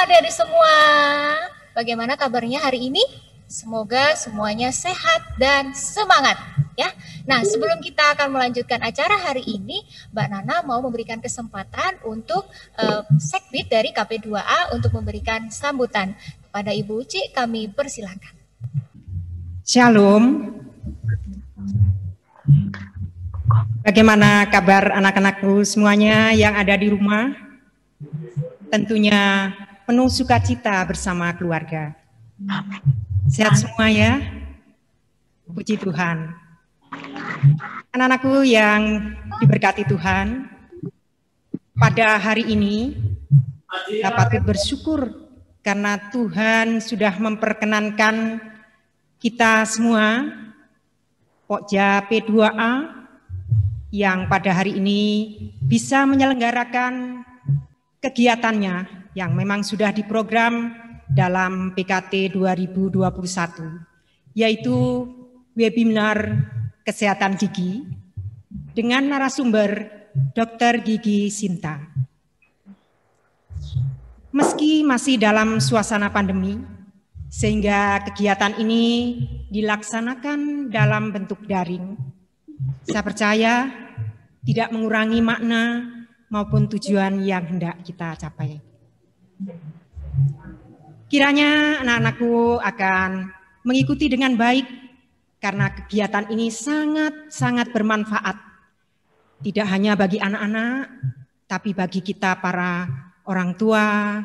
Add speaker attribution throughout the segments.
Speaker 1: adik-adik semua. Bagaimana kabarnya hari ini? Semoga semuanya sehat dan semangat ya. Nah, sebelum kita akan melanjutkan acara hari ini, Mbak Nana mau memberikan kesempatan untuk Sekbid dari KP2A untuk memberikan sambutan. Kepada Ibu Uci kami persilahkan.
Speaker 2: Shalom. Bagaimana kabar anak-anakku semuanya yang ada di rumah? Tentunya penuh sukacita bersama keluarga. Sehat semua ya? Puji Tuhan. Anak-anakku yang diberkati Tuhan, pada hari ini dapat bersyukur karena Tuhan sudah memperkenankan kita semua, Pokja P2A, yang pada hari ini bisa menyelenggarakan kegiatannya yang memang sudah diprogram dalam PKT 2021, yaitu webinar kesehatan gigi dengan narasumber Dr. Gigi Sinta. Meski masih dalam suasana pandemi, sehingga kegiatan ini dilaksanakan dalam bentuk daring, saya percaya tidak mengurangi makna maupun tujuan yang hendak kita capai. Kiranya anak-anakku akan mengikuti dengan baik karena kegiatan ini sangat-sangat bermanfaat. Tidak hanya bagi anak-anak, tapi bagi kita para orang tua,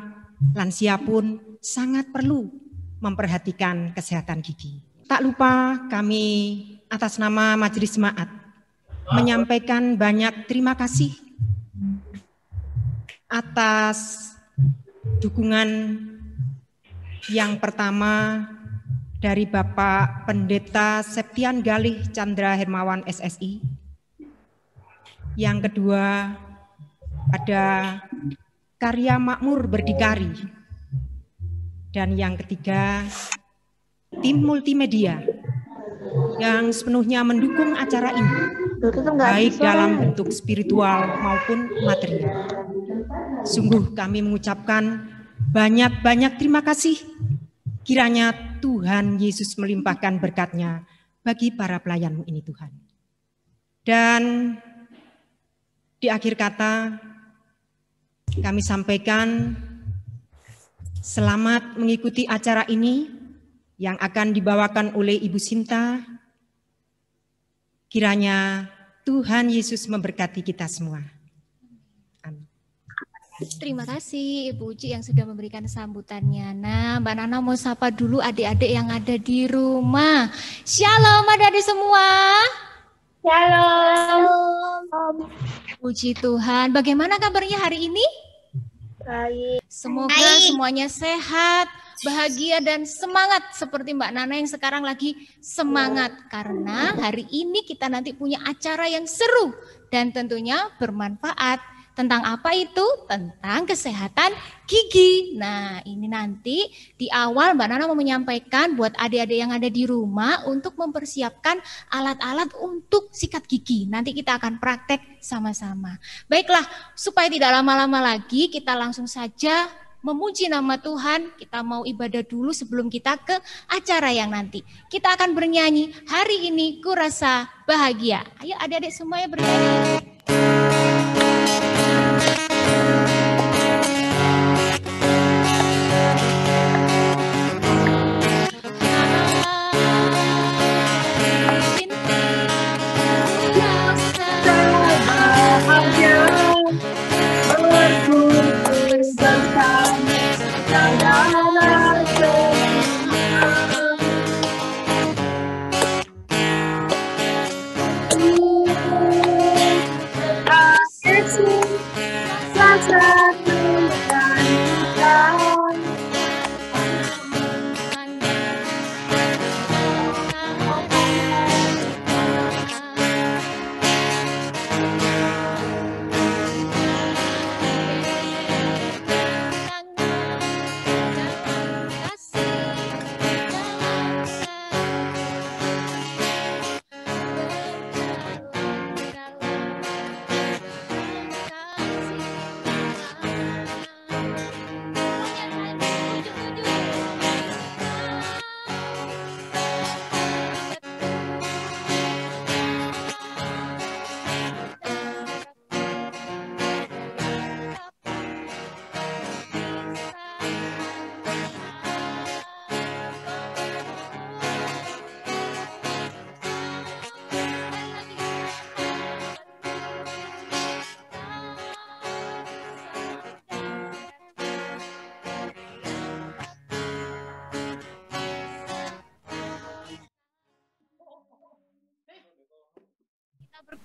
Speaker 2: lansia pun sangat perlu memperhatikan kesehatan gigi. Tak lupa kami atas nama Majelis Jemaat menyampaikan banyak terima kasih atas dukungan yang pertama dari Bapak Pendeta Septian Galih Chandra Hermawan SSI. Yang kedua ada Karya Makmur Berdikari. Dan yang ketiga tim multimedia yang sepenuhnya mendukung acara ini, baik dalam bentuk spiritual maupun material. Sungguh kami mengucapkan banyak-banyak terima kasih. Kiranya Tuhan Yesus melimpahkan berkat-Nya bagi para pelayan-Mu ini Tuhan. Dan di akhir kata kami sampaikan selamat mengikuti acara ini yang akan dibawakan oleh Ibu Sinta. Kiranya Tuhan Yesus memberkati kita semua.
Speaker 1: Terima kasih Ibu Uci yang sudah memberikan sambutannya. Nah, Mbak Nana mau sapa dulu adik-adik yang ada di rumah. Shalom adik-adik semua.
Speaker 3: Shalom.
Speaker 1: Puji Tuhan. Bagaimana kabarnya hari ini?
Speaker 3: Baik.
Speaker 1: Semoga semuanya sehat, bahagia dan semangat seperti Mbak Nana yang sekarang lagi semangat. Karena hari ini kita nanti punya acara yang seru dan tentunya bermanfaat. Tentang apa itu? Tentang kesehatan gigi. Nah, ini nanti di awal Mbak Nana mau menyampaikan buat adik-adik yang ada di rumah untuk mempersiapkan alat-alat untuk sikat gigi. Nanti kita akan praktek sama-sama. Baiklah, supaya tidak lama-lama lagi, kita langsung saja memuji nama Tuhan. Kita mau ibadah dulu sebelum kita ke acara yang nanti. Kita akan bernyanyi, hari ini ku rasa bahagia. Ayo adik-adik semuanya bernyanyi.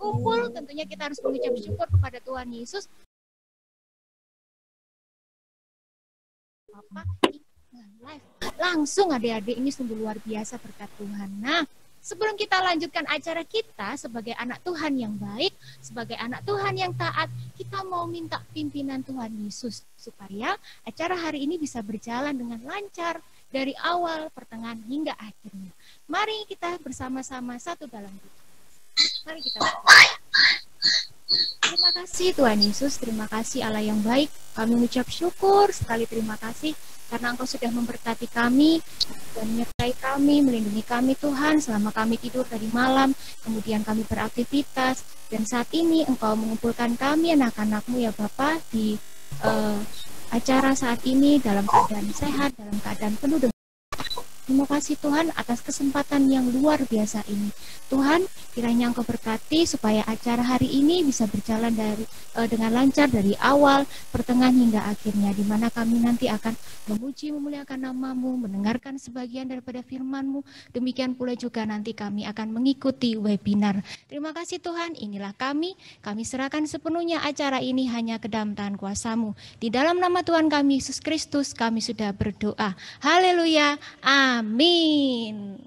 Speaker 1: berkumpul, tentunya kita harus mengucap syukur kepada Tuhan Yesus. Bapak, live. Langsung adik-adik, ini sungguh luar biasa berkat Tuhan. Nah, sebelum kita lanjutkan acara kita sebagai anak Tuhan yang baik, sebagai anak Tuhan yang taat, kita mau minta pimpinan Tuhan Yesus supaya acara hari ini bisa berjalan dengan lancar dari awal, pertengahan, hingga akhirnya. Mari kita bersama-sama satu dalam doa. Mari kita berdoa. Terima kasih Tuhan Yesus, terima kasih Allah yang baik. Kami mengucap syukur sekali, terima kasih karena Engkau sudah memberkati kami dan menyertai kami, melindungi kami Tuhan selama kami tidur tadi malam, kemudian kami beraktivitas, dan saat ini Engkau mengumpulkan kami anak-anak-Mu ya Bapa di acara saat ini dalam keadaan sehat, dalam keadaan penuh dengan. Terima kasih Tuhan atas kesempatan yang luar biasa ini. Tuhan, kiranya Engkau berkati supaya acara hari ini bisa berjalan dengan lancar dari awal, pertengahan hingga akhirnya, di mana kami nanti akan memuji, memuliakan nama-Mu, mendengarkan sebagian daripada firman-Mu. Demikian pula juga nanti kami akan mengikuti webinar. Terima kasih Tuhan, inilah kami serahkan sepenuhnya acara ini hanya ke dalam tangan kuasa-Mu. Di dalam nama Tuhan kami Yesus Kristus kami sudah berdoa. Haleluya. Amin.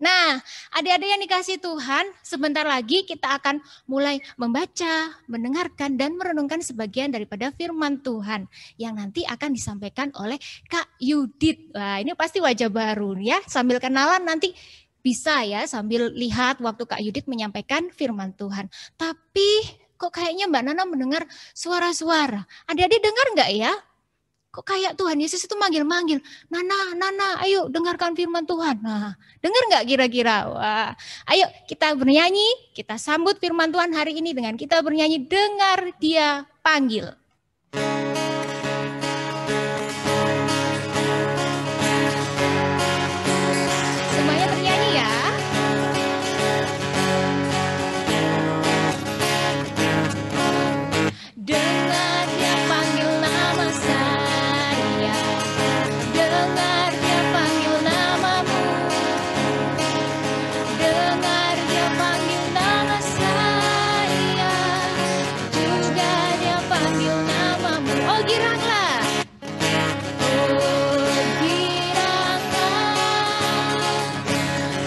Speaker 1: Nah, adik-adik yang dikasih Tuhan, sebentar lagi kita akan mulai membaca, mendengarkan, dan merenungkan sebagian daripada firman Tuhan yang nanti akan disampaikan oleh Kak Yudit. Wah, ini pasti wajah baru ya, sambil kenalan nanti bisa ya, sambil lihat waktu Kak Yudit menyampaikan firman Tuhan. Tapi kok kayaknya Mbak Nana mendengar suara-suara. Adik-adik dengar nggak ya? Kok kayak Tuhan Yesus itu manggil-manggil, Nana, ayo dengarkan firman Tuhan. Nah, dengar nggak kira-kira? Wah, ayo kita bernyanyi, kita sambut firman Tuhan hari ini dengan kita bernyanyi, dengar Dia panggil. Semuanya bernyanyi ya. Dengar Dia panggil nama saya, dengar Dia panggil namamu, dengar Dia panggil nama saya, juga Dia panggil namamu. Oh giranglah, oh giranglah,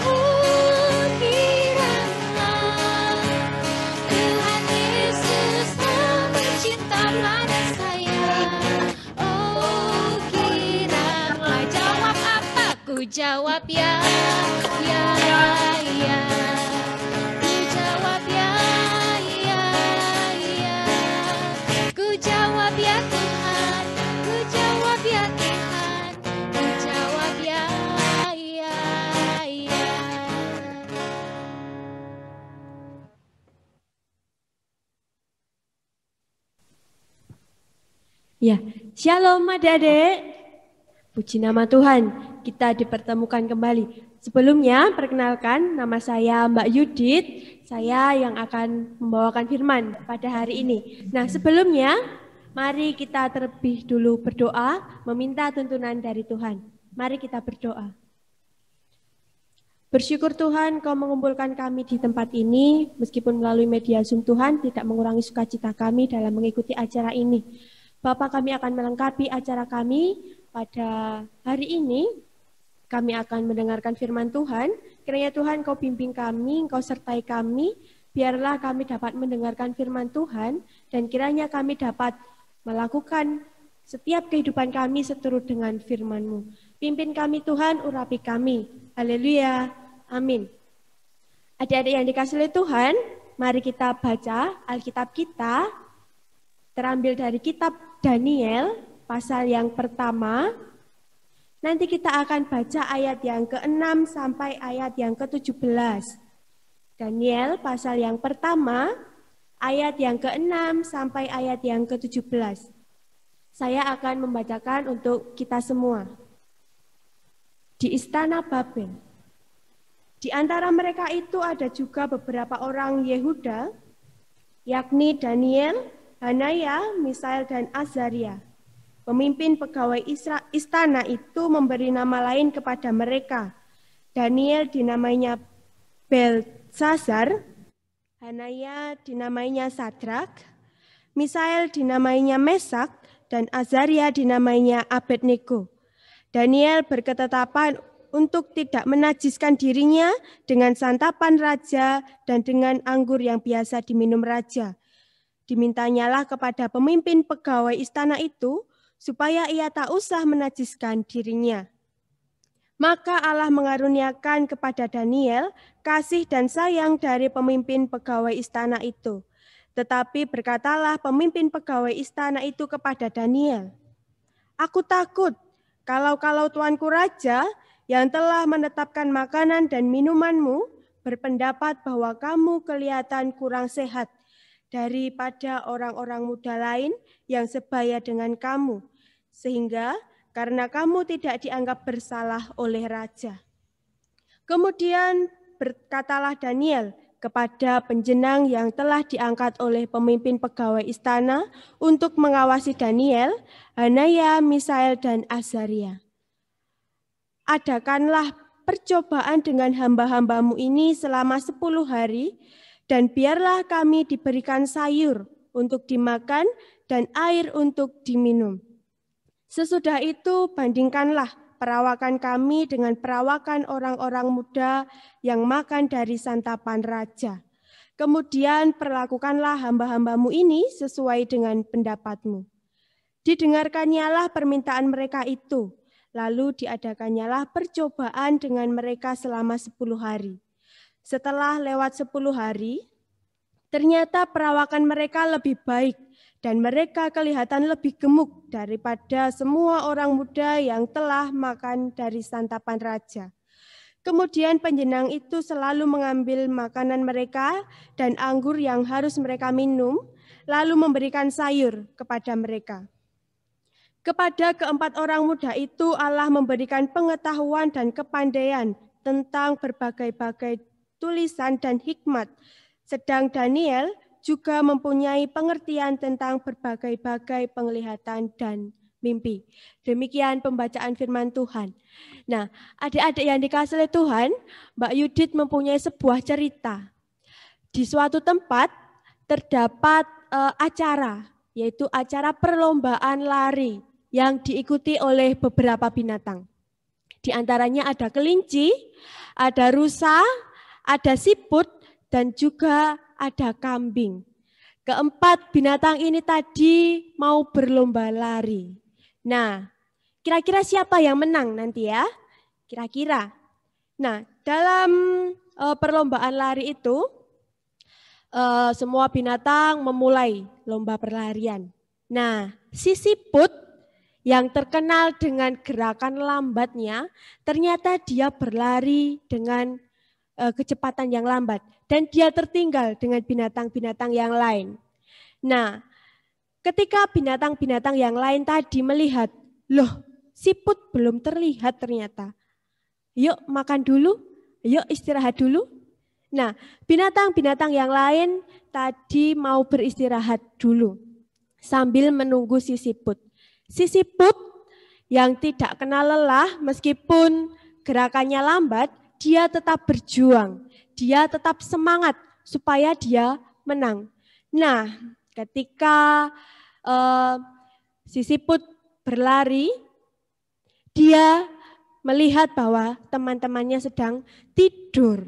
Speaker 1: oh giranglah, Tuhan Yesus cinta pada saya. Oh kiranya, jawab apa? Ku jawab ya, ya, ya. Ku jawab ya, ya, ya. Ku jawab ya Tuhan, ku jawab ya Tuhan, ku jawab ya, ya, ya.
Speaker 4: Ya, shalom adik-adik. Puji nama Tuhan, kita dipertemukan kembali. Sebelumnya, perkenalkan nama saya Mbak Yudit. Saya yang akan membawakan firman pada hari ini. Nah, sebelumnya, mari kita terlebih dulu berdoa, meminta tuntunan dari Tuhan. Mari kita berdoa. Bersyukur Tuhan, Kau mengumpulkan kami di tempat ini, meskipun melalui media Zoom Tuhan, tidak mengurangi sukacita kami dalam mengikuti acara ini. Bapak, kami akan melengkapi acara kami pada hari ini. Kami akan mendengarkan firman Tuhan. Kiranya Tuhan Kau pimpin kami, Kau sertai kami. Biarlah kami dapat mendengarkan firman Tuhan. Dan kiranya kami dapat melakukan setiap kehidupan kami seturut dengan firman-Mu. Pimpin kami Tuhan, urapi kami. Haleluya. Amin. Adik-adik yang dikasihi oleh Tuhan, mari kita baca Alkitab kita. Terambil dari kitab Daniel, pasal yang pertama. Nanti kita akan baca ayat yang ke-6 sampai ayat yang ke-17. Daniel, pasal yang pertama, ayat yang ke-6 sampai ayat yang ke-17. Saya akan membacakan untuk kita semua. Di istana Babel. Di antara mereka itu ada juga beberapa orang Yehuda, yakni Daniel, Hanaya, Misael, dan Azaria. Pemimpin pegawai istana itu memberi nama lain kepada mereka. Daniel dinamainya Belsazar, Hanaya dinamainya Sadrak, Misael dinamainya Mesak, dan Azaria dinamainya Abednego. Daniel berketetapan untuk tidak menajiskan dirinya dengan santapan raja dan dengan anggur yang biasa diminum raja. Dimintanyalah kepada pemimpin pegawai istana itu supaya ia tak usah menajiskan dirinya. Maka Allah mengaruniakan kepada Daniel kasih dan sayang dari pemimpin pegawai istana itu. Tetapi berkatalah pemimpin pegawai istana itu kepada Daniel, "Aku takut kalau tuanku raja yang telah menetapkan makanan dan minumanmu berpendapat bahwa kamu kelihatan kurang sehat daripada orang-orang muda lain yang sebaya dengan kamu, sehingga karena kamu tidak dianggap bersalah oleh raja." Kemudian berkatalah Daniel kepada penjenang yang telah diangkat oleh pemimpin pegawai istana untuk mengawasi Daniel, Hanaya, Misael, dan Azaria, "Adakanlah percobaan dengan hamba-hambamu ini selama 10 hari, dan biarlah kami diberikan sayur untuk dimakan dan air untuk diminum. Sesudah itu bandingkanlah perawakan kami dengan perawakan orang-orang muda yang makan dari santapan raja. Kemudian perlakukanlah hamba-hambamu ini sesuai dengan pendapatmu." Didengarkannyalah permintaan mereka itu, lalu diadakannyalah percobaan dengan mereka selama 10 hari. Setelah lewat 10 hari, ternyata perawakan mereka lebih baik dan mereka kelihatan lebih gemuk daripada semua orang muda yang telah makan dari santapan raja. Kemudian penjenang itu selalu mengambil makanan mereka dan anggur yang harus mereka minum, lalu memberikan sayur kepada mereka. Kepada keempat orang muda itu Allah memberikan pengetahuan dan kepandaian tentang berbagai-bagai tulisan dan hikmat, sedang Daniel juga mempunyai pengertian tentang berbagai-bagai penglihatan dan mimpi. Demikian pembacaan firman Tuhan. Nah, adik-adik yang dikasihi oleh Tuhan, Mbak Yudit mempunyai sebuah cerita. Di suatu tempat terdapat acara, yaitu acara perlombaan lari yang diikuti oleh beberapa binatang. Di antaranya ada kelinci, ada rusa, ada siput, dan juga ada kambing. Keempat binatang ini tadi mau berlomba lari. Nah, kira-kira siapa yang menang nanti ya? Kira-kira. Nah, dalam perlombaan lari itu, semua binatang memulai lomba perlarian. Nah, si siput yang terkenal dengan gerakan lambatnya, ternyata dia berlari dengan kecepatan yang lambat dan dia tertinggal dengan binatang-binatang yang lain. Nah, ketika binatang-binatang yang lain tadi melihat, loh, siput belum terlihat ternyata. Yuk makan dulu, yuk istirahat dulu. Nah, binatang-binatang yang lain tadi mau beristirahat dulu sambil menunggu si siput. Si siput yang tidak kenal lelah meskipun gerakannya lambat, dia tetap berjuang, dia tetap semangat supaya dia menang. Nah, ketika si siput berlari, dia melihat bahwa teman-temannya sedang tidur.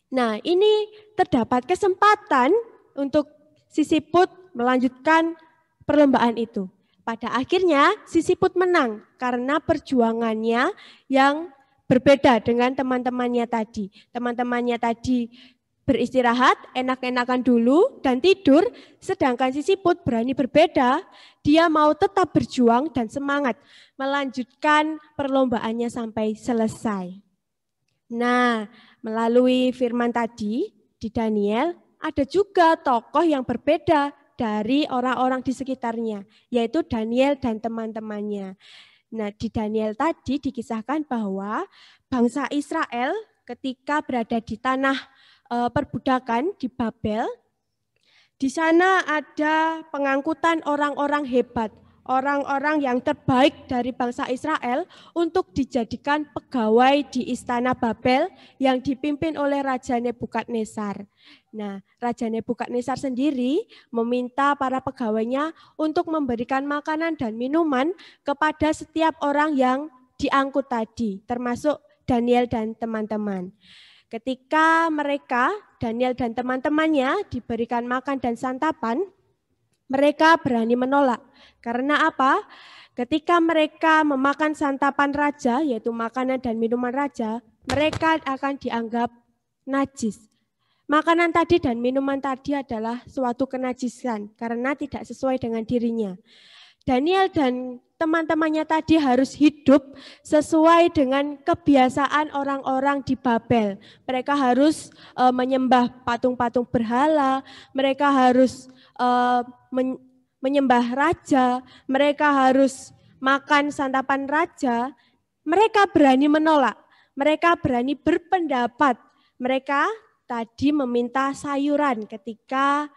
Speaker 4: Nah, ini terdapat kesempatan untuk si siput melanjutkan perlombaan itu. Pada akhirnya si siput menang karena perjuangannya yang berbeda dengan teman-temannya tadi. Teman-temannya tadi beristirahat, enak-enakan dulu dan tidur, sedangkan si siput berani berbeda, dia mau tetap berjuang dan semangat melanjutkan perlombaannya sampai selesai. Nah, melalui firman tadi di Daniel, ada juga tokoh yang berbeda dari orang-orang di sekitarnya, yaitu Daniel dan teman-temannya. Nah, di Daniel tadi dikisahkan bahwa bangsa Israel ketika berada di tanah perbudakan di Babel, di sana ada pengangkutan orang-orang hebat, orang-orang yang terbaik dari bangsa Israel untuk dijadikan pegawai di istana Babel yang dipimpin oleh Raja Nebukadnezar. Nah, Raja Nebukadnezar sendiri meminta para pegawainya untuk memberikan makanan dan minuman kepada setiap orang yang diangkut tadi, termasuk Daniel dan teman-teman. Ketika mereka, Daniel dan teman-temannya diberikan makan dan santapan, mereka berani menolak. Karena apa? Ketika mereka memakan santapan raja, yaitu makanan dan minuman raja, mereka akan dianggap najis. Makanan tadi dan minuman tadi adalah suatu kenajisan karena tidak sesuai dengan dirinya. Daniel dan teman-temannya tadi harus hidup sesuai dengan kebiasaan orang-orang di Babel. Mereka harus menyembah patung-patung berhala, mereka harus menyembah raja, mereka harus makan santapan raja. Mereka berani menolak, mereka berani berpendapat. Mereka tadi meminta sayuran ketika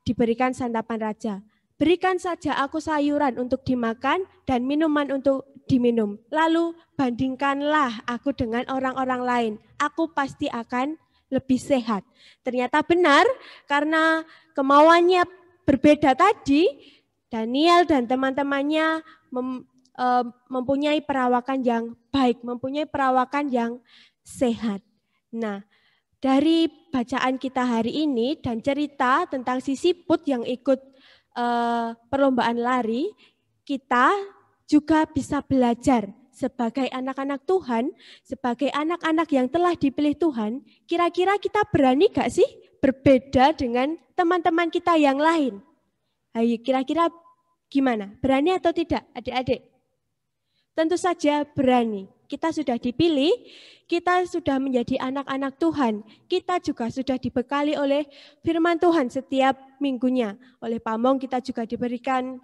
Speaker 4: diberikan santapan raja. Berikan saja aku sayuran untuk dimakan dan minuman untuk diminum. Lalu bandingkanlah aku dengan orang-orang lain. Aku pasti akan lebih sehat. Ternyata benar karena kemauannya berbeda tadi, Daniel dan teman-temannya mempunyai perawakan yang baik, mempunyai perawakan yang sehat. Nah, dari bacaan kita hari ini dan cerita tentang si siput yang ikut perlombaan lari, kita juga bisa belajar sebagai anak-anak Tuhan, sebagai anak-anak yang telah dipilih Tuhan, kira-kira kita berani gak sih berbeda dengan teman-teman kita yang lain? Ayo, kira-kira gimana? Berani atau tidak, adik-adik? Tentu saja berani. Kita sudah dipilih, kita sudah menjadi anak-anak Tuhan. Kita juga sudah dibekali oleh firman Tuhan setiap minggunya. Oleh Pamong kita juga diberikan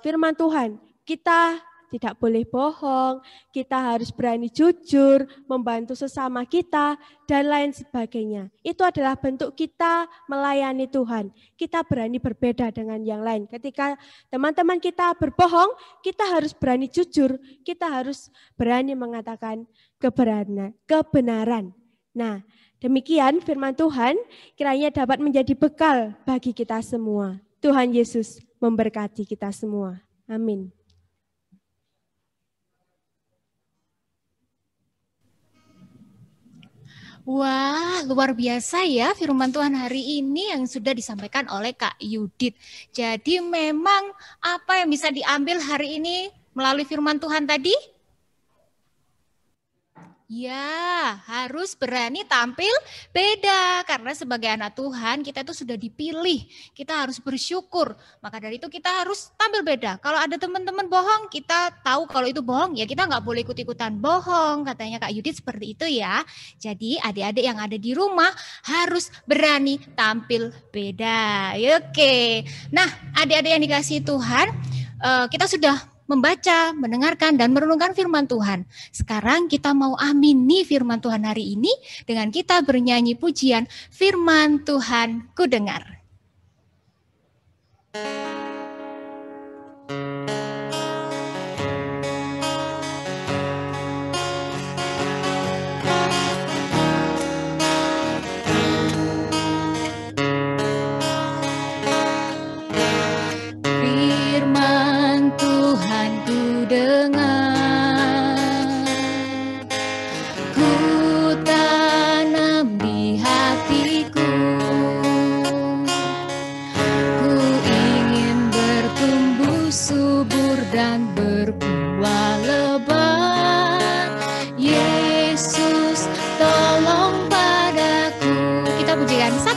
Speaker 4: firman Tuhan. Kita tidak boleh bohong, kita harus berani jujur, membantu sesama kita, dan lain sebagainya. Itu adalah bentuk kita melayani Tuhan. Kita berani berbeda dengan yang lain. Ketika teman-teman kita berbohong, kita harus berani jujur, kita harus berani mengatakan kebenaran. Nah, demikian firman Tuhan kiranya dapat menjadi bekal bagi kita semua. Tuhan Yesus memberkati kita semua. Amin.
Speaker 1: Wah, luar biasa ya firman Tuhan hari ini yang sudah disampaikan oleh Kak Yudit. Jadi memang apa yang bisa diambil hari ini melalui firman Tuhan tadi? Ya, harus berani tampil beda. Karena sebagai anak Tuhan, kita itu sudah dipilih. Kita harus bersyukur. Maka dari itu kita harus tampil beda. Kalau ada teman-teman bohong, kita tahu kalau itu bohong, ya kita nggak boleh ikut-ikutan bohong. Katanya Kak Yudit seperti itu ya. Jadi adik-adik yang ada di rumah harus berani tampil beda. Oke. Nah, adik-adik yang dikasihi Tuhan, kita sudah membaca, mendengarkan, dan merenungkan firman Tuhan. Sekarang kita mau amini firman Tuhan hari ini dengan kita bernyanyi pujian Firman Tuhan Ku Dengar.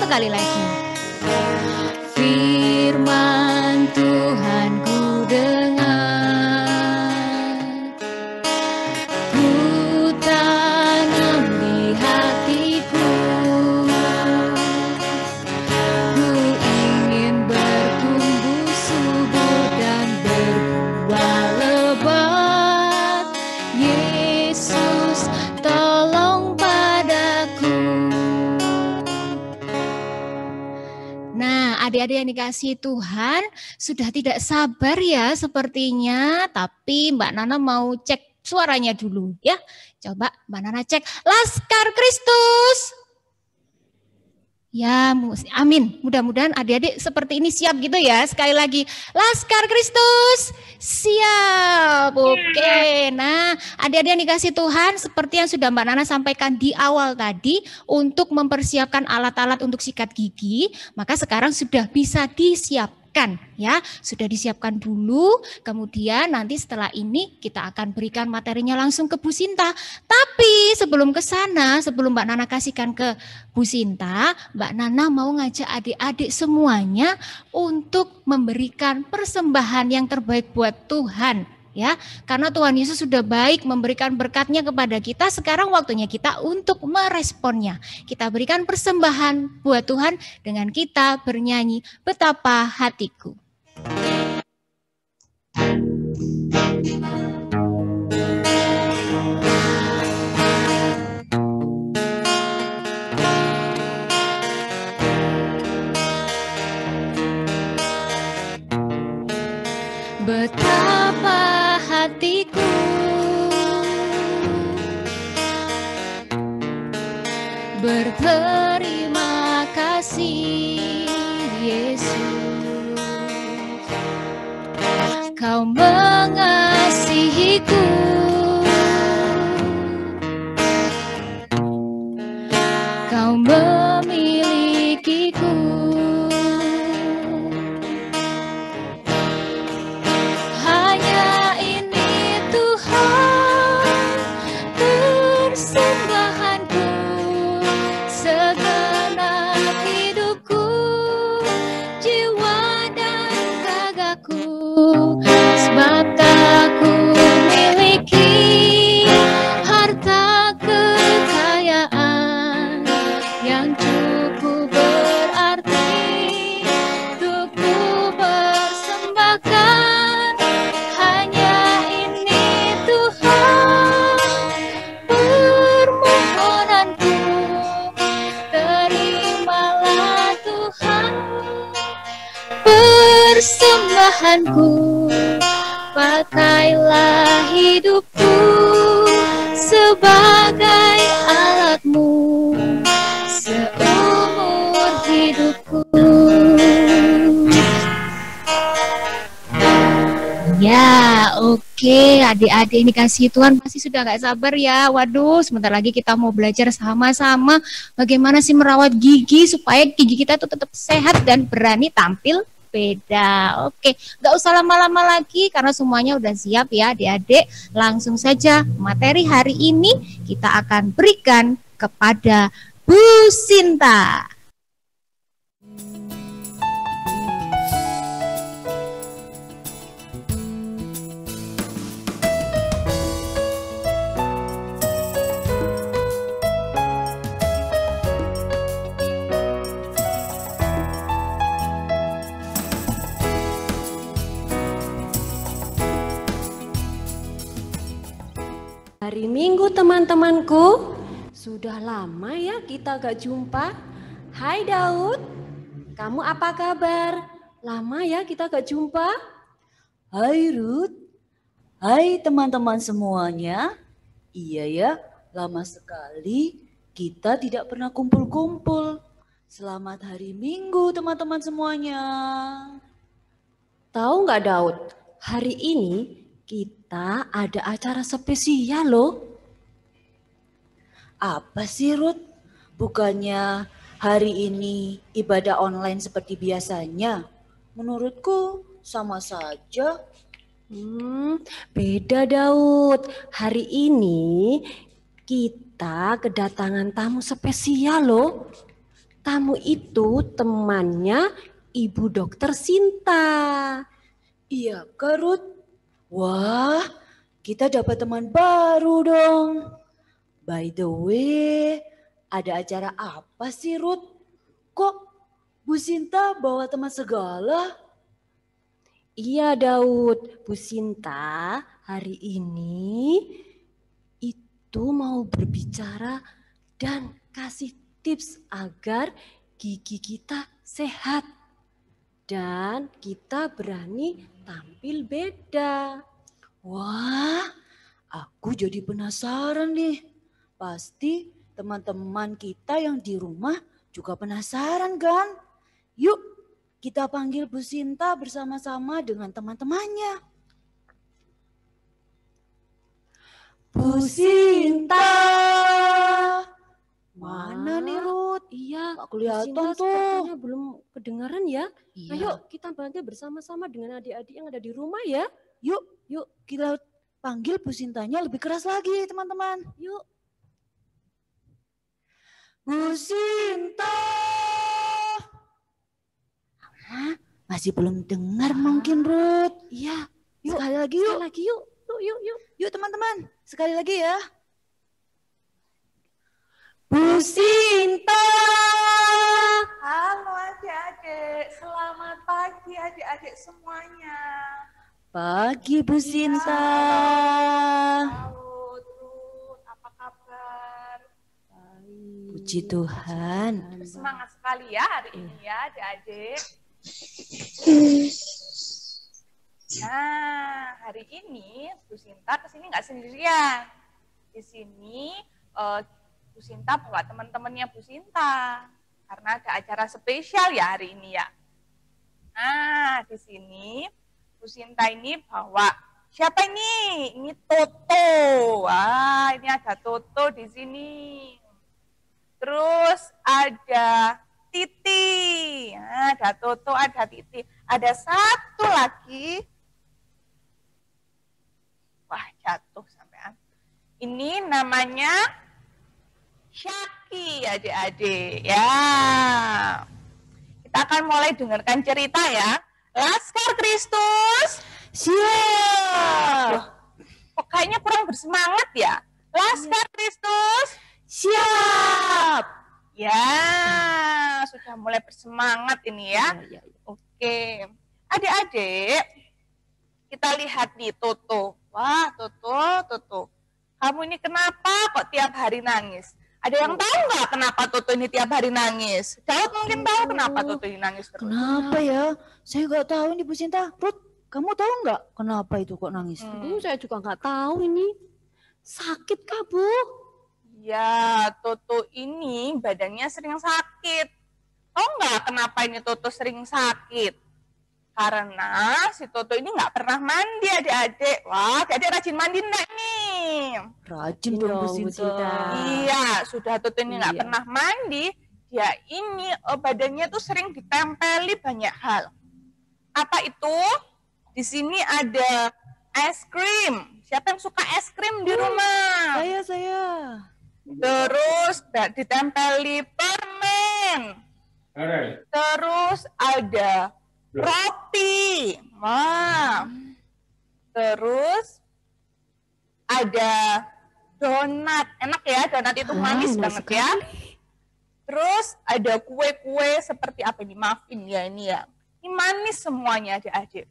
Speaker 1: Kali lagi. Firman Tuhan ku dengar, ku tanam di hatiku, ku ingin bertumbuh subur dan berbuah lebat. Yesus tolong padaku. adik-adik yang dikasih Tuhan sudah tidak sabar ya sepertinya. Tapi Mbak Nana mau cek suaranya dulu ya. Coba Mbak Nana cek. Laskar Kristus. Ya, amin. Mudah-mudahan adik-adik seperti ini siap gitu ya. Sekali lagi, Laskar Kristus siap. Oke, nah adik-adik yang dikasih Tuhan seperti yang sudah Mbak Nana sampaikan di awal tadi untuk mempersiapkan alat-alat untuk sikat gigi, maka sekarang sudah bisa disiapkan ya. Sudah disiapkan dulu, kemudian nanti setelah ini kita akan berikan materinya langsung ke Bu Sinta. Tapi sebelum ke sana, sebelum Mbak Nana kasihkan ke Bu Sinta, Mbak Nana mau ngajak adik-adik semuanya untuk memberikan persembahan yang terbaik buat Tuhan. Ya, karena Tuhan Yesus sudah baik memberikan berkatnya kepada kita, sekarang waktunya kita untuk meresponnya. Kita berikan persembahan buat Tuhan dengan kita bernyanyi Betapa Hatiku. Betapa hatiku berterima kasih Yesus, Kau mengasihiku, Kau memilikiku. Sebab tak ku miliki harta kekayaan yang cukup berarti untuk ku persembahkan. Hanya ini Tuhan permohonanku, terimalah Tuhan persembahanku. Pakailah hidupku sebagai alatmu seumur hidupku. Ya, oke, adik-adik ini kasih Tuhan pasti sudah gak sabar ya. Waduh, sebentar lagi kita mau belajar sama-sama bagaimana sih merawat gigi supaya gigi kita tuh tetap sehat dan berani tampil beda. Oke, gak usah lama-lama lagi karena semuanya udah siap ya adik-adik. Langsung saja materi hari ini kita akan berikan kepada Bu Sinta.
Speaker 5: Hari Minggu teman-temanku, sudah lama ya kita gak jumpa. Hai Daud, kamu apa kabar? Lama ya kita gak jumpa.
Speaker 6: Hai Ruth, hai teman-teman semuanya. Iya ya, lama sekali kita tidak pernah kumpul-kumpul. Selamat hari Minggu teman-teman semuanya.
Speaker 5: Tahu gak Daud, hari ini kita ada acara spesial loh.
Speaker 6: Apa sih Ruth? Bukannya hari ini ibadah online seperti biasanya? Menurutku sama saja.
Speaker 5: Beda Daud. Hari ini kita kedatangan tamu spesial loh. Tamu itu temannya Ibu Dokter Sinta.
Speaker 6: Iya kak Ruth? Wah, kita dapat teman baru dong. By the way, ada acara apa sih Ruth? Kok Bu Sinta bawa teman segala?
Speaker 5: Iya Daud, Bu Sinta hari ini itu mau berbicara dan kasih tips agar gigi kita sehat. Dan kita berani tampil beda.
Speaker 6: Wah, aku jadi penasaran nih. Pasti teman-teman kita yang di rumah juga penasaran kan? Yuk, kita panggil Bu Sinta bersama-sama dengan teman-temannya. Bu Sinta. Mana nih Ruth?
Speaker 5: Iya,
Speaker 6: Gak kelihatan
Speaker 5: Sinta
Speaker 6: tuh.
Speaker 5: sepertinya belum kedengaran ya.
Speaker 6: Iya.
Speaker 5: Ayo kita panggil bersama-sama dengan adik-adik yang ada di rumah ya.
Speaker 6: Yuk kita panggil Bu Sintanya lebih keras lagi teman-teman.
Speaker 5: Yuk.
Speaker 6: Bu Sinta. Hah? Masih belum dengar mungkin Ruth.
Speaker 5: Iya,
Speaker 6: Yuk, sekali lagi yuk.
Speaker 5: sekali lagi yuk. Yuk.
Speaker 6: Yuk teman-teman, sekali lagi ya. Bu Sinta.
Speaker 7: Halo adik-adik, selamat pagi adik-adik semuanya.
Speaker 6: Pagi Bu Sinta.
Speaker 7: Halo Ruth, apa kabar?
Speaker 6: Puji Tuhan.
Speaker 7: Semangat sekali ya hari ini ya adik-adik. Nah, hari ini Bu Sinta kesini nggak sendirian. Di sini Bu Sinta bawa teman-temannya Bu Sinta. Karena ada acara spesial ya hari ini ya. Nah, di sini Bu Sinta ini bawa siapa ini? Ini Toto. Wah, ini ada Toto di sini. Terus ada Titi. Nah, ada Toto, ada Titi. Ada satu lagi. Wah, jatuh sampean. Ini namanya Syaki, adik-adik. Ya. Kita akan mulai dengarkan cerita ya. Laskar Kristus.
Speaker 6: Siap.
Speaker 7: Kok kayaknya kurang bersemangat ya? Laskar Kristus.
Speaker 6: Siap.
Speaker 7: Ya, sudah mulai bersemangat ini ya. Oke. Adik-adik, kita lihat nih Toto. Wah, Toto. Kamu ini kenapa kok tiap hari nangis? Ada yang tahu nggak kenapa Toto ini tiap hari nangis? Daud mungkin tahu kenapa Toto ini nangis terus.
Speaker 6: Kenapa ya? Saya nggak tahu nih Bu Sinta. Ruth, kamu tahu nggak kenapa itu kok nangis?
Speaker 5: Aduh, saya juga nggak tahu ini. Sakit kah, Bu?
Speaker 7: Ya, Toto ini badannya sering sakit. Tahu nggak kenapa ini Toto sering sakit? Karena si Toto ini nggak pernah mandi adik-adik. Wah, adik-adik rajin mandi enggak nih?
Speaker 6: Rajin dong Bu Sinta.
Speaker 7: Iya, sudah Toto ini nggak pernah mandi. Dia ini badannya tuh sering ditempeli banyak hal. Apa itu? Di sini ada es krim. Siapa yang suka es krim di rumah?
Speaker 6: Saya.
Speaker 7: Terus ditempeli permen. Terus ada roti. Wah. Terus ada donat. Enak ya, donat itu manis banget ya. Terus ada kue-kue seperti apa ini? Muffin ya ini ya. Ini manis semuanya adik-adik.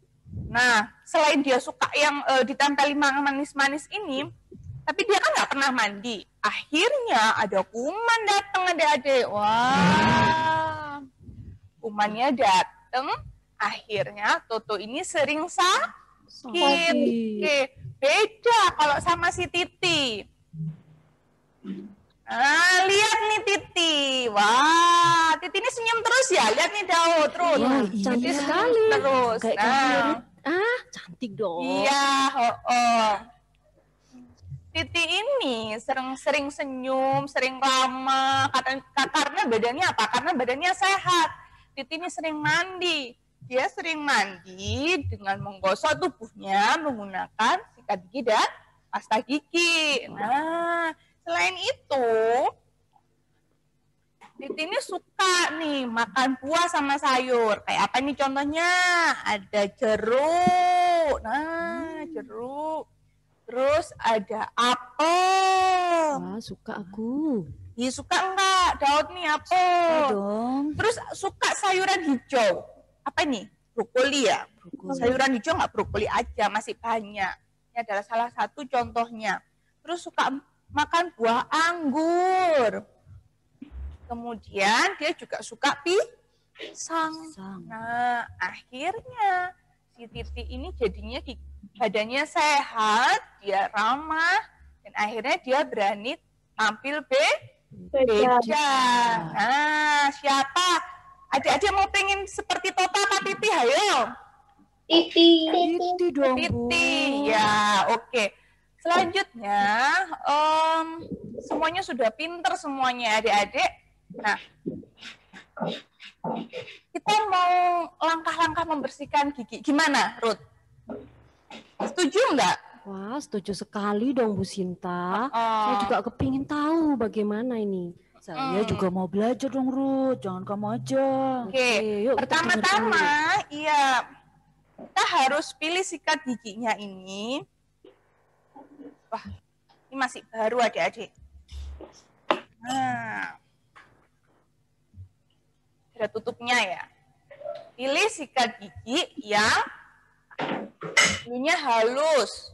Speaker 7: Nah, selain dia suka yang ditempeli manis-manis ini, tapi dia kan nggak pernah mandi. Akhirnya ada kuman datang adik-adik. Wah, kumannya datang. Akhirnya Toto ini sering sakit. Oke, beda kalau sama si Titi. Nah, lihat nih Titi. Wah, Titi ini senyum terus ya. Lihat nih Daud terus.
Speaker 5: Iya, cantik sekali.
Speaker 7: Terus.
Speaker 6: Kayak
Speaker 7: Nah,
Speaker 5: Cantik dong.
Speaker 7: iya, Titi ini sering senyum, sering lama. Karena badannya apa? Karena badannya sehat. Titi ini sering mandi. Dia sering mandi dengan menggosok tubuhnya menggunakan sikat gigi dan pasta gigi. Nah, selain itu, Titi ini suka nih makan buah sama sayur. Kayak apa nih contohnya? Ada jeruk. Nah, jeruk. Terus ada apel.
Speaker 5: Wah, suka aku.
Speaker 7: Iya, suka enggak? Daud nih apel.
Speaker 6: dong.
Speaker 7: Terus suka sayuran hijau. Apa ini? Brokoli ya? Sayuran hijau nggak brokoli aja, masih banyak. Ini adalah salah satu contohnya. Terus suka makan buah anggur. Kemudian dia juga suka sang. Nah, akhirnya si Titi ini jadinya badannya sehat, dia ramah, dan akhirnya dia berani tampil beja. Nah, siapa? Adik-adik mau pengen seperti Tota apa Titi? Ayo.
Speaker 3: Titi.
Speaker 6: Titi dong, Bu.
Speaker 7: Titi, ya, oke. Selanjutnya, semuanya sudah pinter semuanya adik-adik. Nah, kita mau langkah-langkah membersihkan gigi. Gimana, Ruth? Setuju nggak?
Speaker 5: Wah, setuju sekali dong Bu Sinta. Saya juga kepingin tahu bagaimana ini.
Speaker 6: Saya juga mau belajar dong, Ruth. Jangan kamu aja.
Speaker 7: Oke,
Speaker 5: yuk kita
Speaker 7: pertama-tama, iya, kita harus pilih sikat giginya ini. Wah, ini masih baru adik-adik. Nah, ada tutupnya ya. Pilih sikat gigi yang bulunya halus,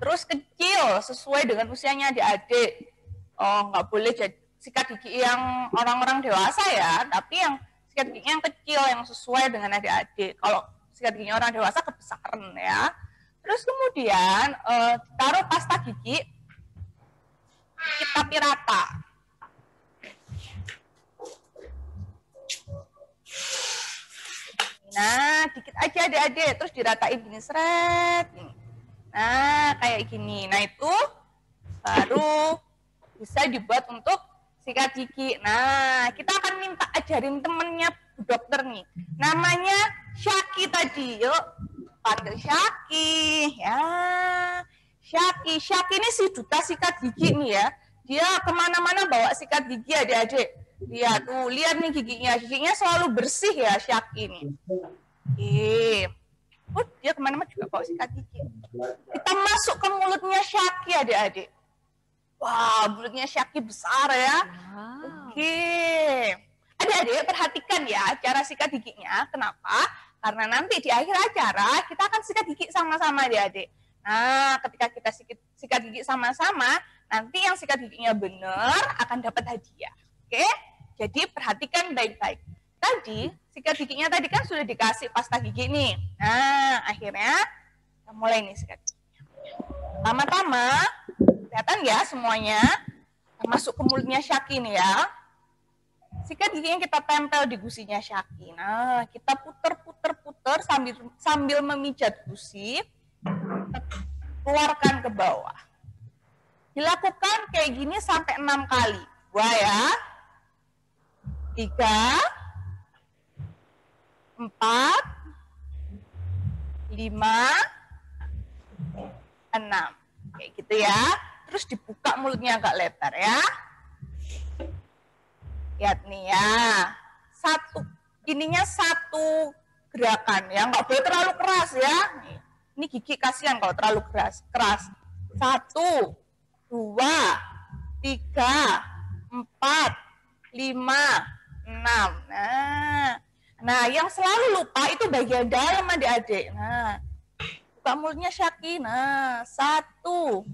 Speaker 7: terus kecil sesuai dengan usianya adik-adik. Oh, nggak boleh jadi sikat gigi yang orang-orang dewasa ya, tapi yang sikat gigi yang kecil yang sesuai dengan adik-adik. Kalau sikat giginya orang dewasa kebesaran ya. Terus kemudian taruh pasta gigi, kita rata. Nah, dikit aja adik-adik, terus diratain gini, seret. Nah, kayak gini. Nah, itu baru bisa dibuat untuk sikat gigi. Nah, kita akan minta ajarin temennya Bu Dokter nih. Namanya Syaki tadi. Yuk, panggil Syaki. Ya, Syaki. Syaki ini si duta sikat gigi nih ya. Dia kemana-mana bawa sikat gigi adik-adik. Lihat tuh, lihat nih giginya. Giginya selalu bersih ya Syaki nih. Dia kemana-mana juga bawa sikat gigi. Kita masuk ke mulutnya Syaki adik-adik. Wah, mulutnya Syaki besar ya. Wow. Oke. Adik-adik perhatikan ya cara sikat giginya. Kenapa? Karena nanti di akhir acara kita akan sikat gigi sama-sama adik-adik. Nah, ketika kita sikat gigi sama-sama, nanti yang sikat giginya benar akan dapat hadiah. Oke? Jadi perhatikan baik-baik. Tadi sikat giginya tadi kan sudah dikasih pasta gigi nih. Nah, akhirnya kita mulai nih sikat giginya. Pertama-tama, kelihatan ya semuanya. Kita masuk ke mulutnya Syaki nih ya. Sikat giginya kita tempel di gusinya Syaki. Nah, kita puter-puter sambil memijat gusi. Keluarkan ke bawah. Dilakukan kayak gini sampai 6 kali. 2 ya. 3, 4, 5, 6. Kayak gitu ya. Terus dibuka mulutnya agak lebar ya. Lihat nih ya. Ininya satu gerakan ya. Nggak boleh terlalu keras ya. Ini gigi kasihan kalau terlalu keras. 1, 2, 3, 4, 5, 6. Nah, yang selalu lupa itu bagian dalam adik-adik. Nah, buka mulutnya Syaki. Nah, 1,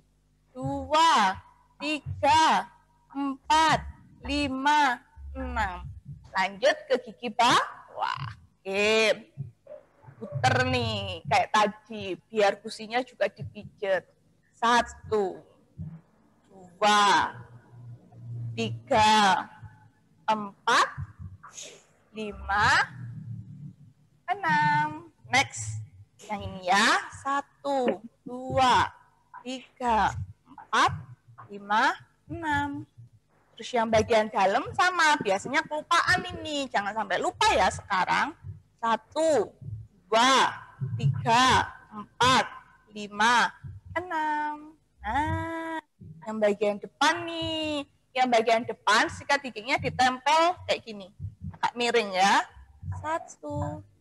Speaker 7: 2, 3, 4, 5, 6. Lanjut ke gigi bawah. Oke. Puter nih, kayak tadi. Biar gusinya juga dipijat. 1, 2, 3, 4, 5, 6. Next. Yang ini ya. 1, 2, 3, 4, 5, 6. Terus yang bagian dalam sama. Biasanya kelupaan ini. Jangan sampai lupa ya sekarang. 1, 2, 3, 4, 5, 6. Nah, yang bagian depan nih. Yang bagian depan sikat giginya ditempel kayak gini. Agak miring ya. 1,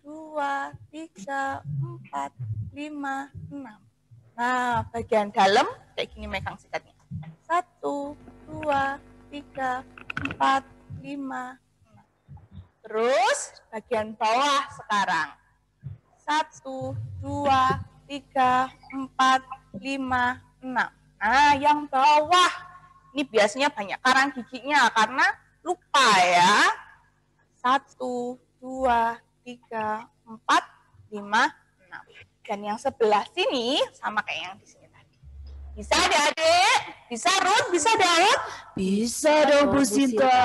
Speaker 7: 2, 3, 4, 5, 6. Nah, bagian dalam kayak gini megang sikatnya. 1, 2, 3, 4, 5, 6. Terus bagian bawah sekarang. 1, 2, 3, 4, 5, 6. Nah, yang bawah ini biasanya banyak karang giginya karena lupa ya. 1, 2, 2, 3, 4, 5, 6. Dan yang sebelah sini sama kayak yang di sini tadi. Bisa adik-adik? Bisa Ruth? Bisa Daud?
Speaker 6: Bisa dong Bu Sinta.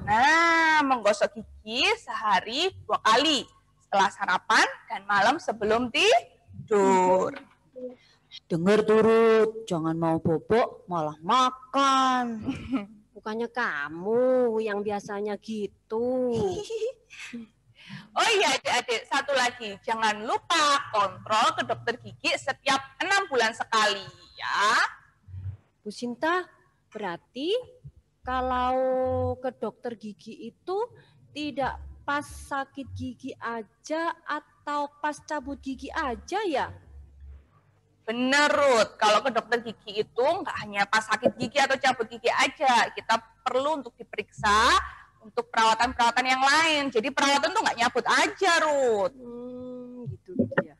Speaker 7: Nah, menggosok gigi sehari 2 kali. Setelah sarapan dan malam sebelum tidur.
Speaker 6: Dengar turut, jangan mau bobok malah makan.
Speaker 5: Bukannya kamu yang biasanya gitu.
Speaker 7: Oh iya adik-adik, satu lagi. Jangan lupa kontrol ke dokter gigi setiap 6 bulan sekali ya.
Speaker 5: Bu Sinta, berarti kalau ke dokter gigi itu tidak pas sakit gigi aja atau pas cabut gigi aja ya?
Speaker 7: Bener Ruth, kalau ke dokter gigi itu nggak hanya pas sakit gigi atau cabut gigi aja. Kita perlu untuk diperiksa untuk perawatan-perawatan yang lain. Jadi perawatan tuh nggak nyabut aja Ruth.
Speaker 5: Gitu ya.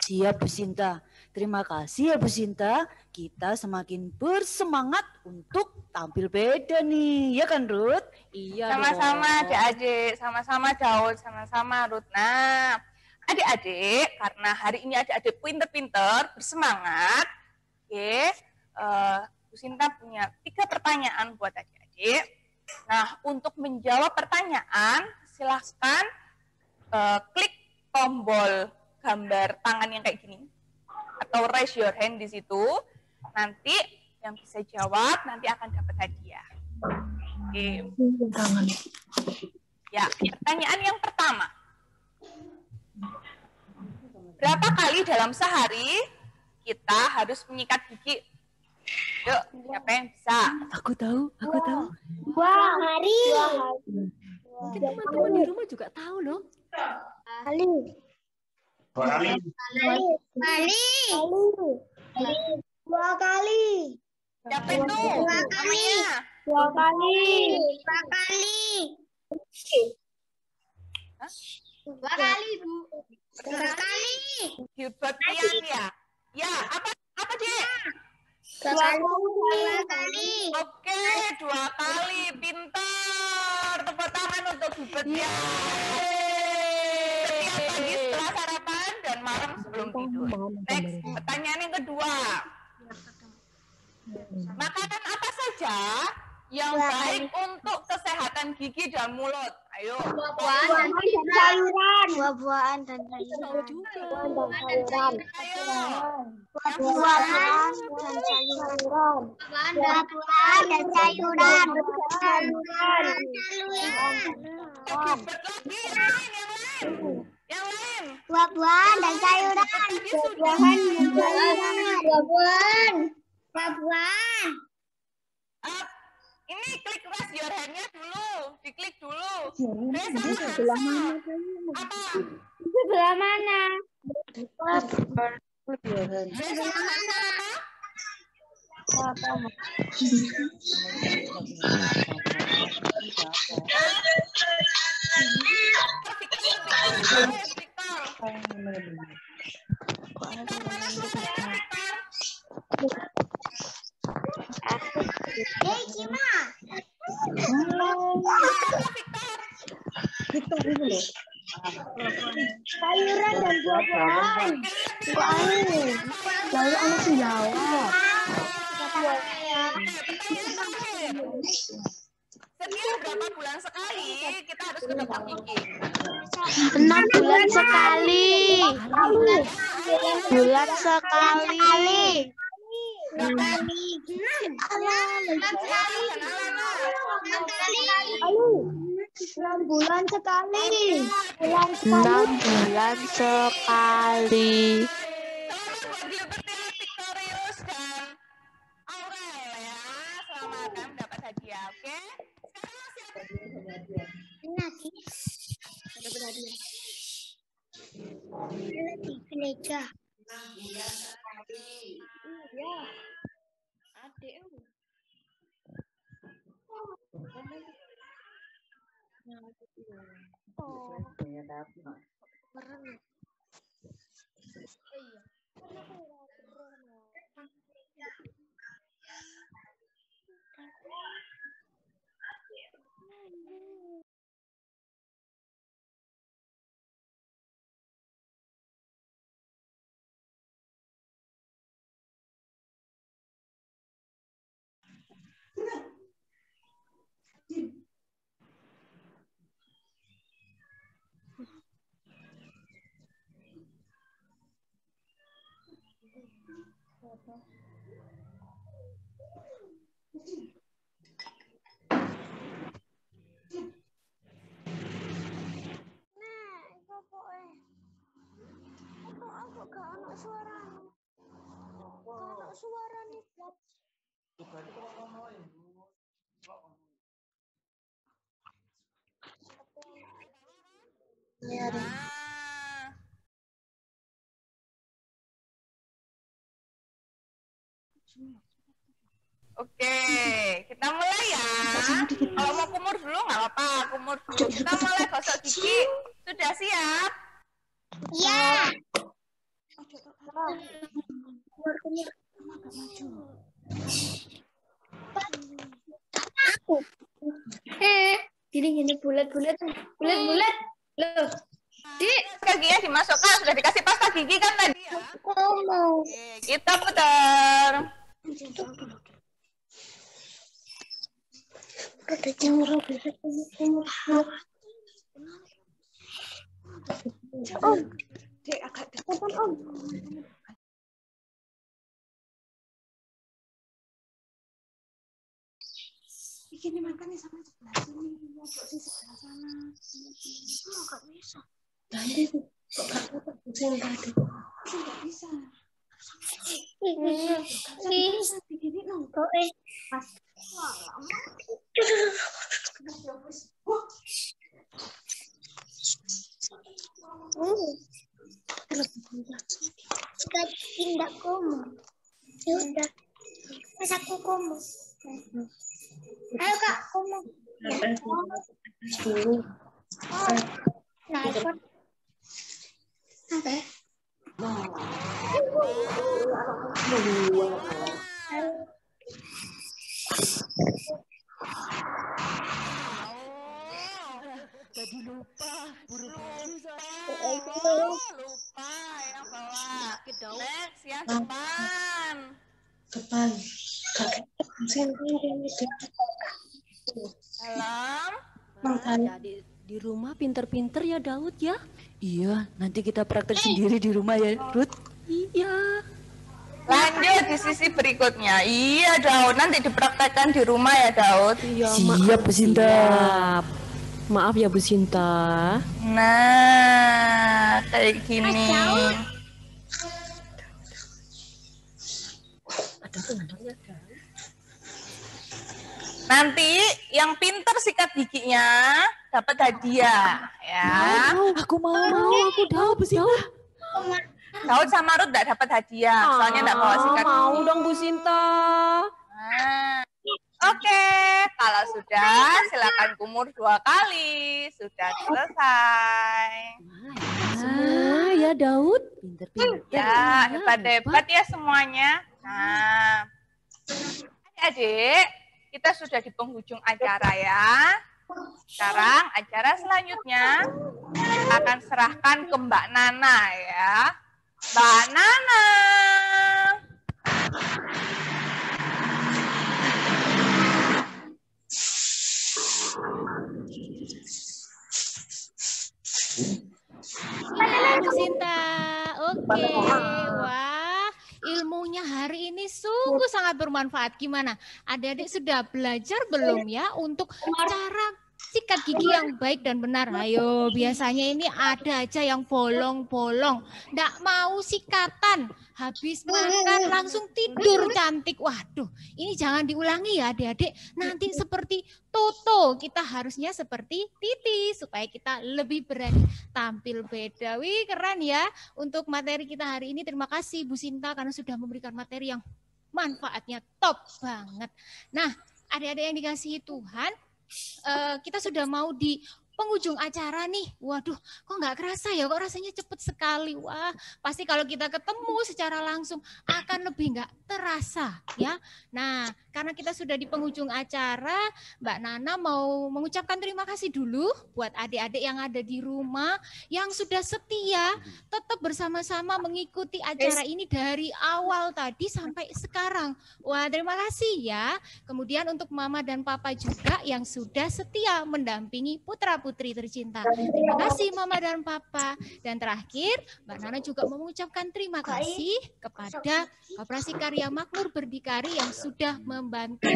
Speaker 6: Siap Bu Sinta. Terima kasih ya Bu Sinta. Kita semakin bersemangat untuk tampil beda nih. Ya kan Ruth?
Speaker 5: Iya
Speaker 7: Sama-sama
Speaker 5: dong.
Speaker 7: adik-adik, sama-sama Daud, sama-sama Ruth. Nah, adik-adik, karena hari ini adik-adik pinter-pinter, bersemangat, oke, Bu Sinta punya 3 pertanyaan buat adik-adik. Nah, untuk menjawab pertanyaan, silahkan klik tombol gambar tangan yang kayak gini, atau raise your hand di situ. Nanti yang bisa jawab nanti akan dapat hadiah. Oke. Ya, pertanyaan yang pertama. Berapa kali dalam sehari kita harus menyikat gigi? Yuk, siapa yang bisa?
Speaker 6: Aku tahu.
Speaker 3: 2 hari.
Speaker 5: Mungkin teman-teman di rumah juga tahu loh.
Speaker 3: Kali. 2 kali. 2 kali.
Speaker 7: Siapa itu? Namanya?
Speaker 3: 2 kali. 2 kali. 2 kali, Bu. 2 kali.
Speaker 7: Gilbert Pian ya? Ya, apa Dek?
Speaker 3: 2 kali.
Speaker 7: Oke, 2 kali. Pintar. Tepuk tangan untuk Gilbert Pian. Setiap pagi setelah sarapan dan malam sebelum tidur. Next, pertanyaan yang kedua. Makanan apa saja yang baik untuk kesehatan gigi dan mulut? Ayo.
Speaker 3: Buah-buahan dan sayuran. Buah-buahan dan
Speaker 5: Tahu juga.
Speaker 7: Ayo.
Speaker 3: Buah-buahan dan sayuran. Buah-buahan dan sayuran.
Speaker 7: Gilbert lagi, yang lain. Yang lain.
Speaker 3: Buah-buahan dan sayuran.
Speaker 7: Buah-buahan dan
Speaker 3: Buah-buahan. Buah-buahan.
Speaker 7: Ini klik raise your hand-nya dulu. Diklik dulu.
Speaker 3: Sebelah mana?
Speaker 7: Apa?
Speaker 3: Sebelah mana?
Speaker 7: Sebelah mana apa?
Speaker 3: Hei, Cima. Sayuran dan buah-buahan. Lalu anak senjawa.
Speaker 7: Setiap berapa bulan sekali kita harus ke dokter gigi?
Speaker 3: 6 bulan sekali. Bulan sekali. Enam bulan sekali. 6 bulan sekali.
Speaker 7: Victorius dan Aurel ya. Selamat mendapat hadiah, oke? Sekarang siapa?
Speaker 3: Di gereja.
Speaker 7: Oke, kita mulai ya. Kalau mau kumur dulu nggak apa-apa, kumur dulu. Kita mulai gosok gigi. Sudah siap?
Speaker 3: Iya. Gini bulat. Loh.
Speaker 7: Kakinya dimasukkan, sudah dikasih pasta gigi kan tadi ya?
Speaker 3: Mau.
Speaker 7: Oke, kita putar.
Speaker 3: Ada jamur. Om, Dek agak depan Om. Bikin makan nih sama sebelah sini, mojok di sebelah sana. Oh, nggak bisa. Tadi tuh, kok nggak pusing tadi? Nggak bisa. Bisa begini dong. Pas. Jika tidak komo, ya udah. Pas aku komo. Ayo Kak, komo. Nah, ikut. Apa?
Speaker 6: Tadi lupa, buru-buru
Speaker 7: Lupa yang bawah. Next, yang depan.
Speaker 3: Depan.
Speaker 7: Dalam.
Speaker 5: Nah, di rumah pinter-pinter ya Daud ya.
Speaker 6: Iya, nanti kita praktek sendiri di rumah ya, Ruth.
Speaker 5: Iya.
Speaker 7: Lanjut di sisi berikutnya. Iya, Daud. Nanti dipraktekkan di rumah ya, Daud.
Speaker 5: Iya,
Speaker 6: Siap, Bu Sinta.
Speaker 5: Siap. Maaf ya Bu Sinta.
Speaker 7: Nah, kayak gini. Nanti yang pinter sikat giginya dapat hadiah, ya.
Speaker 6: Aku mau.
Speaker 5: Aku Daud, Bu Sinta.
Speaker 7: Daud sama Ruth nggak dapat hadiah, soalnya nggak bawa sikat
Speaker 5: Mau
Speaker 7: gigi.
Speaker 5: dong Bu Sinta.
Speaker 7: Nah, oke, kalau sudah silakan kumur 2 kali. Sudah selesai.
Speaker 5: Semua ya Daud.
Speaker 6: Pinter-pinter.
Speaker 7: Ya, hebat-hebat ya semuanya. Nah, adik-adik, kita sudah di penghujung acara ya. Sekarang acara selanjutnya kita akan serahkan ke Mbak Nana ya. Mbak Nana.
Speaker 1: Bu Sinta, oke, wah ilmunya hari ini sungguh sangat bermanfaat. Gimana? Adik-adik sudah belajar belum ya untuk cara sikat gigi yang baik dan benar? Ayo, biasanya ini ada aja yang bolong-bolong, nggak mau sikatan, habis makan langsung tidur cantik. Waduh, ini jangan diulangi ya adik-adik. Nanti seperti Toto, kita harusnya seperti Titi supaya kita lebih berani tampil beda. Wih, keren ya untuk materi kita hari ini. Terima kasih Bu Sinta karena sudah memberikan materi yang manfaatnya top banget. Nah, adik-adik yang dikasihi Tuhan, kita sudah mau di penghujung acara nih. Waduh, kok nggak kerasa ya? Kok rasanya cepet sekali? Wah, pasti kalau kita ketemu secara langsung akan lebih nggak terasa ya. Nah, karena kita sudah di penghujung acara, Mbak Nana mau mengucapkan terima kasih dulu buat adik-adik yang ada di rumah yang sudah setia tetap bersama-sama mengikuti acara ini dari awal tadi sampai sekarang. Wah, terima kasih ya. Kemudian untuk Mama dan Papa juga yang sudah setia mendampingi putra-putri tercinta. Terima kasih Mama dan Papa. Dan terakhir, Mbak Nana juga mengucapkan terima kasih kepada Koperasi Karya Makmur Berdikari yang sudah membantu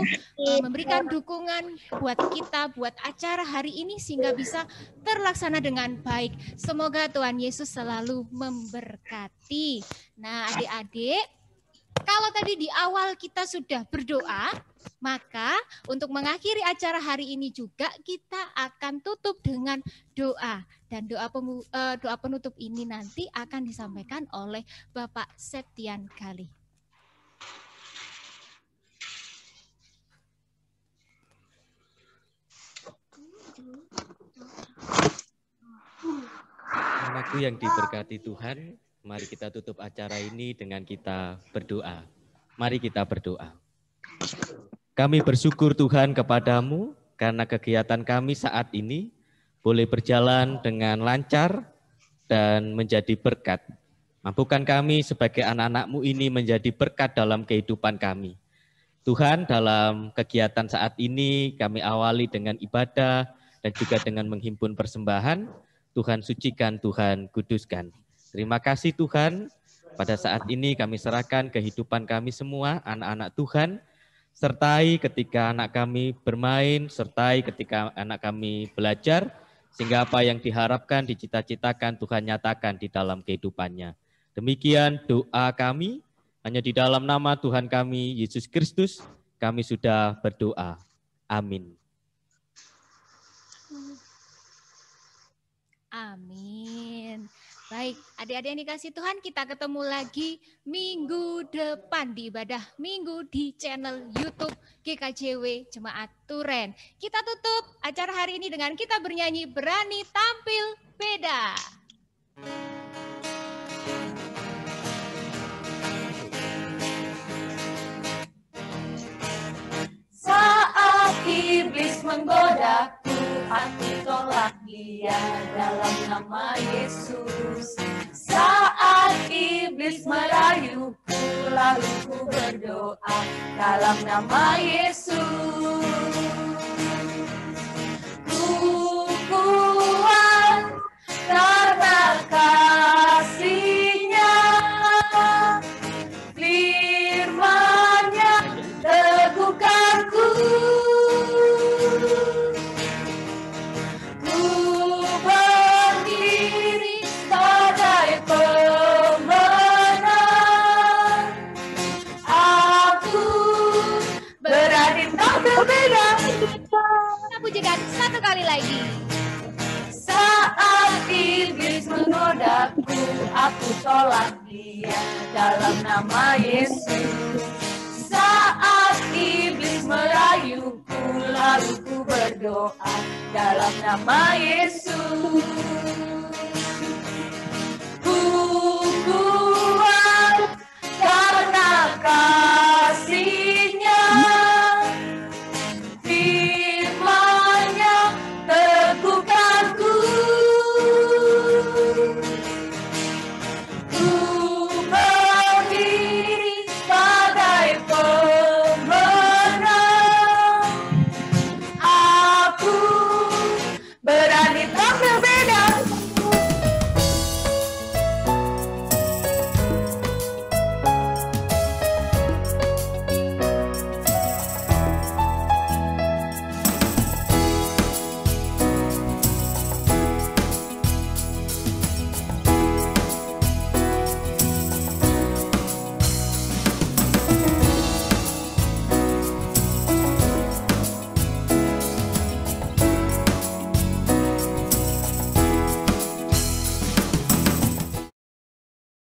Speaker 1: memberikan dukungan buat kita, buat acara hari ini sehingga bisa terlaksana dengan baik. Semoga Tuhan Yesus selalu memberkati. Nah, adik-adik, Kalau tadi di awal kita sudah berdoa, maka untuk mengakhiri acara hari ini juga kita akan tutup dengan doa. Dan doa penutup ini nanti akan disampaikan oleh Bapak Septian Gali.
Speaker 8: Anakku yang diberkati Tuhan, mari kita tutup acara ini dengan kita berdoa. Mari kita berdoa. Kami bersyukur Tuhan kepadamu karena kegiatan kami saat ini boleh berjalan dengan lancar dan menjadi berkat. Mampukan kami sebagai anak-anak-Mu ini menjadi berkat dalam kehidupan kami. Tuhan, dalam kegiatan saat ini kami awali dengan ibadah dan juga dengan menghimpun persembahan. Tuhan sucikan, Tuhan kuduskan. Terima kasih Tuhan, pada saat ini kami serahkan kehidupan kami semua, anak-anak Tuhan, sertai ketika anak kami bermain, sertai ketika anak kami belajar, sehingga apa yang diharapkan, dicita-citakan, Tuhan nyatakan di dalam kehidupannya. Demikian doa kami, hanya di dalam nama Tuhan kami, Yesus Kristus, kami sudah berdoa. Amin.
Speaker 1: Amin. Baik, adik-adik yang dikasih Tuhan, kita ketemu lagi minggu depan di ibadah minggu di channel YouTube GKJW Jemaat Turen. Kita tutup acara hari ini dengan kita bernyanyi Berani Tampil Beda.
Speaker 6: Saat iblis menggodaku, aku tolak dia dalam nama Yesus. Saat iblis merayuku, lalu ku berdoa dalam nama Yesus. Ku kuat karena kasih-Nya, firman-Nya teguhkanku. Ku berdiri sebagai pemenang. Aku berani tampil beda.
Speaker 1: Kita pujikan satu kali lagi.
Speaker 6: Saat iblis menggodaku, aku tolak dia dalam nama Yesus. Saat iblis merayuku, lalu ku berdoa dalam nama Yesus. Ku kuat karena